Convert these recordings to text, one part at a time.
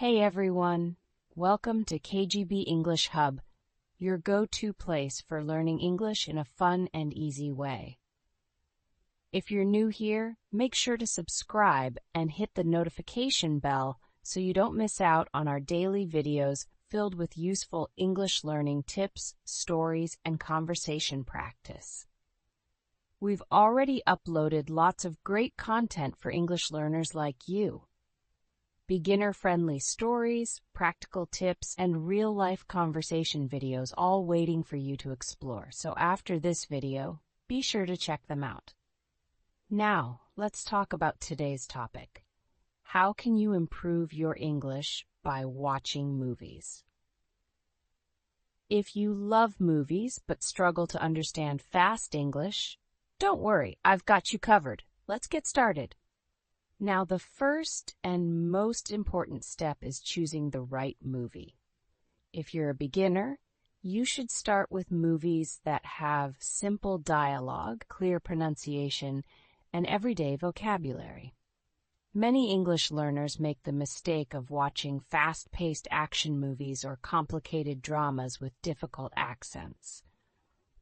Hey everyone, welcome to KGB English Hub, your go-to place for learning English in a fun and easy way. If you're new here, make sure to subscribe and hit the notification bell so you don't miss out on our daily videos filled with useful English learning tips, stories, and conversation practice. We've already uploaded lots of great content for English learners like you. Beginner-friendly stories, practical tips, and real-life conversation videos all waiting for you to explore. So after this video, be sure to check them out. Now, let's talk about today's topic. How can you improve your English by watching movies? If you love movies but struggle to understand fast English, don't worry, I've got you covered. Let's get started. Now, the first and most important step is choosing the right movie. If you're a beginner, you should start with movies that have simple dialogue, clear pronunciation, and everyday vocabulary. Many English learners make the mistake of watching fast-paced action movies or complicated dramas with difficult accents.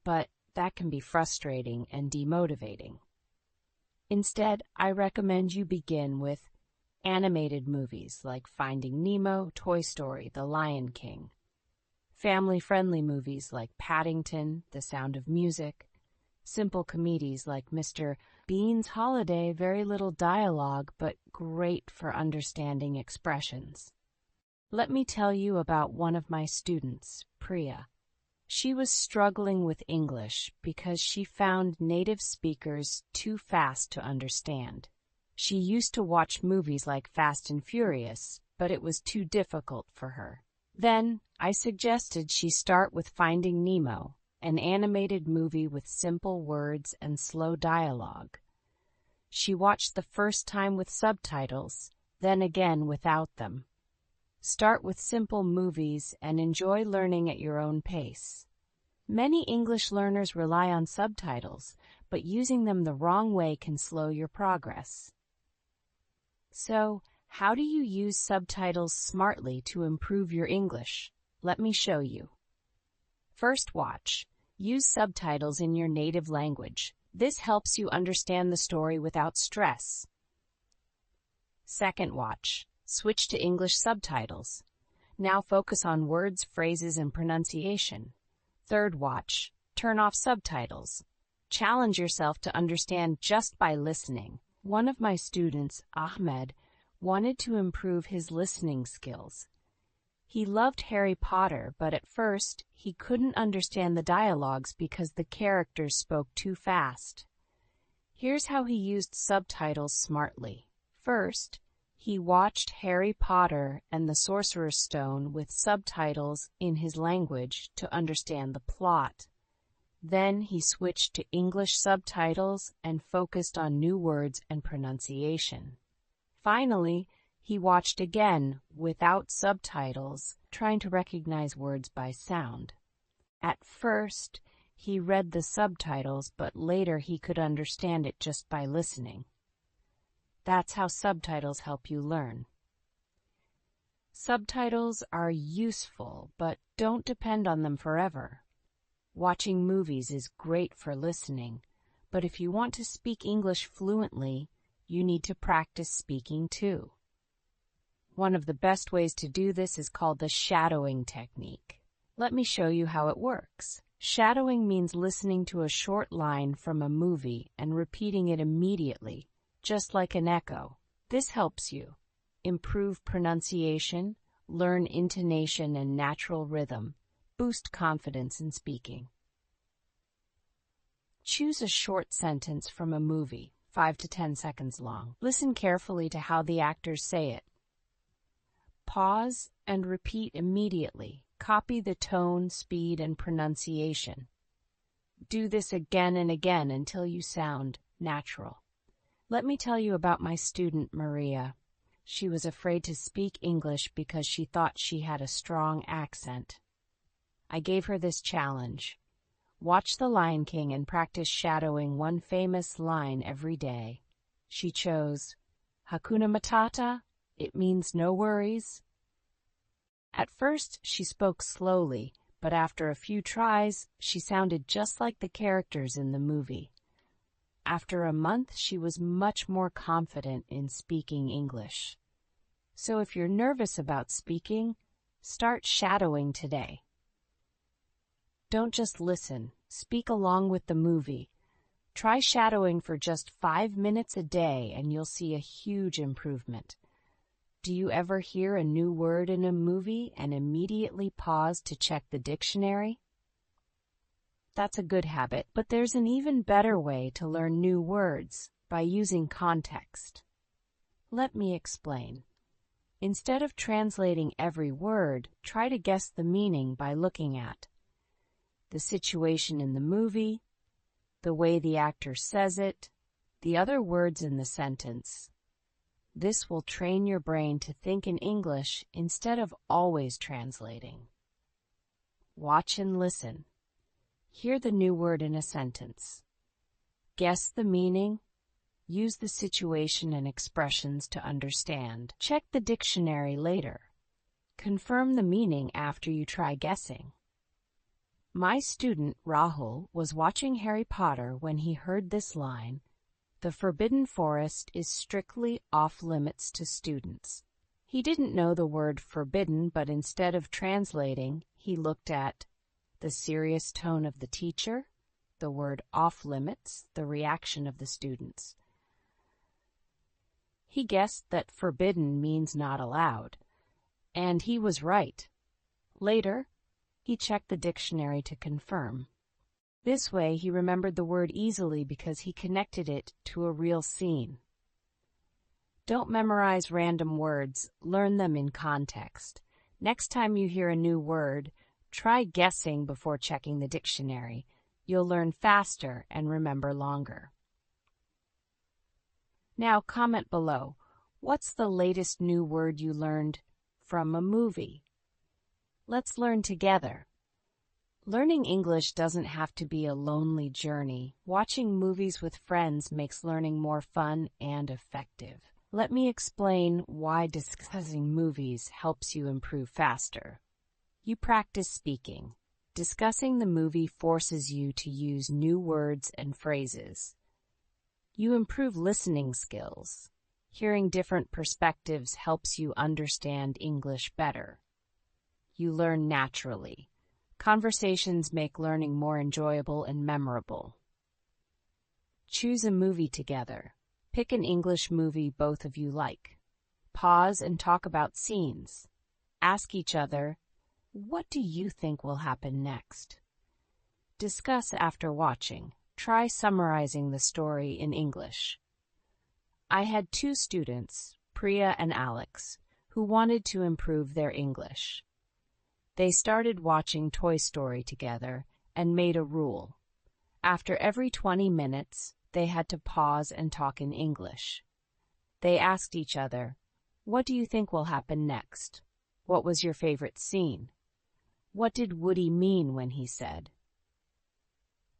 But that can be frustrating and demotivating. Instead, I recommend you begin with animated movies like Finding Nemo, Toy Story, The Lion King. Family-friendly movies like Paddington, The Sound of Music. Simple comedies like Mr. Bean's Holiday, very little dialogue, but great for understanding expressions. Let me tell you about one of my students, Priya. She was struggling with English because she found native speakers too fast to understand. She used to watch movies like Fast and Furious, but it was too difficult for her. Then, I suggested she start with Finding Nemo, an animated movie with simple words and slow dialogue. She watched the first time with subtitles, then again without them. Start with simple movies and enjoy learning at your own pace. Many English learners rely on subtitles, but using them the wrong way can slow your progress. So, how do you use subtitles smartly to improve your English? Let me show you. First, watch. Use subtitles in your native language. This helps you understand the story without stress. Second, watch. Switch to English subtitles. Now focus on words, phrases, and pronunciation. Third, watch. Turn off subtitles. Challenge yourself to understand just by listening. One of my students, Ahmed, wanted to improve his listening skills. He loved Harry Potter, but at first, he couldn't understand the dialogues because the characters spoke too fast. Here's how he used subtitles smartly. First, he watched Harry Potter and the Sorcerer's Stone with subtitles in his language to understand the plot. Then he switched to English subtitles and focused on new words and pronunciation. Finally, he watched again without subtitles, trying to recognize words by sound. At first, he read the subtitles, but later he could understand it just by listening. That's how subtitles help you learn. Subtitles are useful, but don't depend on them forever. Watching movies is great for listening, but if you want to speak English fluently, you need to practice speaking too. One of the best ways to do this is called the shadowing technique. Let me show you how it works. Shadowing means listening to a short line from a movie and repeating it immediately, just like an echo. This helps you improve pronunciation, learn intonation and natural rhythm, boost confidence in speaking. Choose a short sentence from a movie, 5 to 10 seconds long. Listen carefully to how the actors say it. Pause and repeat immediately. Copy the tone, speed, and pronunciation. Do this again and again until you sound natural. Let me tell you about my student, Maria. She was afraid to speak English because she thought she had a strong accent. I gave her this challenge. Watch The Lion King and practice shadowing one famous line every day. She chose, Hakuna Matata, it means no worries. At first, she spoke slowly, but after a few tries, she sounded just like the characters in the movie. After a month, she was much more confident in speaking English. So if you're nervous about speaking, start shadowing today. Don't just listen, speak along with the movie. Try shadowing for just 5 minutes a day and you'll see a huge improvement. Do you ever hear a new word in a movie and immediately pause to check the dictionary? That's a good habit, but there's an even better way to learn new words, by using context. Let me explain. Instead of translating every word, try to guess the meaning by looking at the situation in the movie, the way the actor says it, the other words in the sentence. This will train your brain to think in English instead of always translating. Watch and listen. Hear the new word in a sentence. Guess the meaning. Use the situation and expressions to understand. Check the dictionary later. Confirm the meaning after you try guessing. My student, Rahul, was watching Harry Potter when he heard this line, "The Forbidden Forest is strictly off-limits to students." He didn't know the word forbidden, but instead of translating, he looked at the serious tone of the teacher, the word off-limits, the reaction of the students. He guessed that forbidden means not allowed, and he was right. Later, he checked the dictionary to confirm. This way, he remembered the word easily because he connected it to a real scene. Don't memorize random words, learn them in context. Next time you hear a new word, try guessing before checking the dictionary. You'll learn faster and remember longer. Now comment below, what's the latest new word you learned from a movie? Let's learn together. Learning English doesn't have to be a lonely journey. Watching movies with friends makes learning more fun and effective. Let me explain why discussing movies helps you improve faster. You practice speaking. Discussing the movie forces you to use new words and phrases. You improve listening skills. Hearing different perspectives helps you understand English better. You learn naturally. Conversations make learning more enjoyable and memorable. Choose a movie together. Pick an English movie both of you like. Pause and talk about scenes. Ask each other, what do you think will happen next? Discuss after watching. Try summarizing the story in English. I had 2 students, Priya and Alex, who wanted to improve their English. They started watching Toy Story together and made a rule. After every 20 minutes, they had to pause and talk in English. They asked each other, what do you think will happen next? What was your favorite scene? What did Woody mean when he said?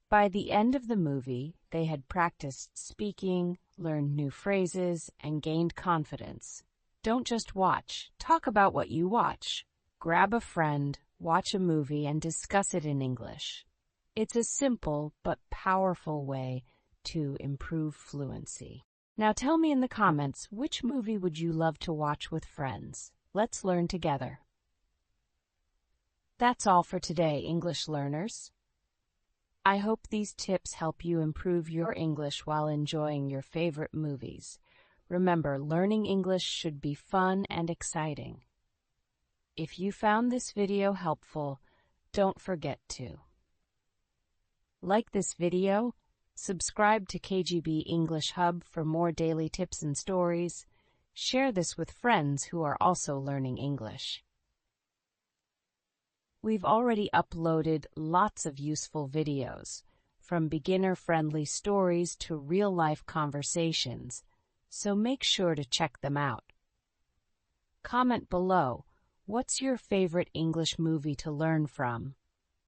By the end of the movie, they had practiced speaking, learned new phrases, and gained confidence. Don't just watch. Talk about what you watch. Grab a friend, watch a movie, and discuss it in English. It's a simple but powerful way to improve fluency. Now tell me in the comments, which movie would you love to watch with friends? Let's learn together. That's all for today, English learners. I hope these tips help you improve your English while enjoying your favorite movies. Remember, learning English should be fun and exciting. If you found this video helpful, don't forget to like this video, subscribe to KGB English Hub for more daily tips and stories, share this with friends who are also learning English. We've already uploaded lots of useful videos, from beginner-friendly stories to real-life conversations, so make sure to check them out. Comment below, what's your favorite English movie to learn from?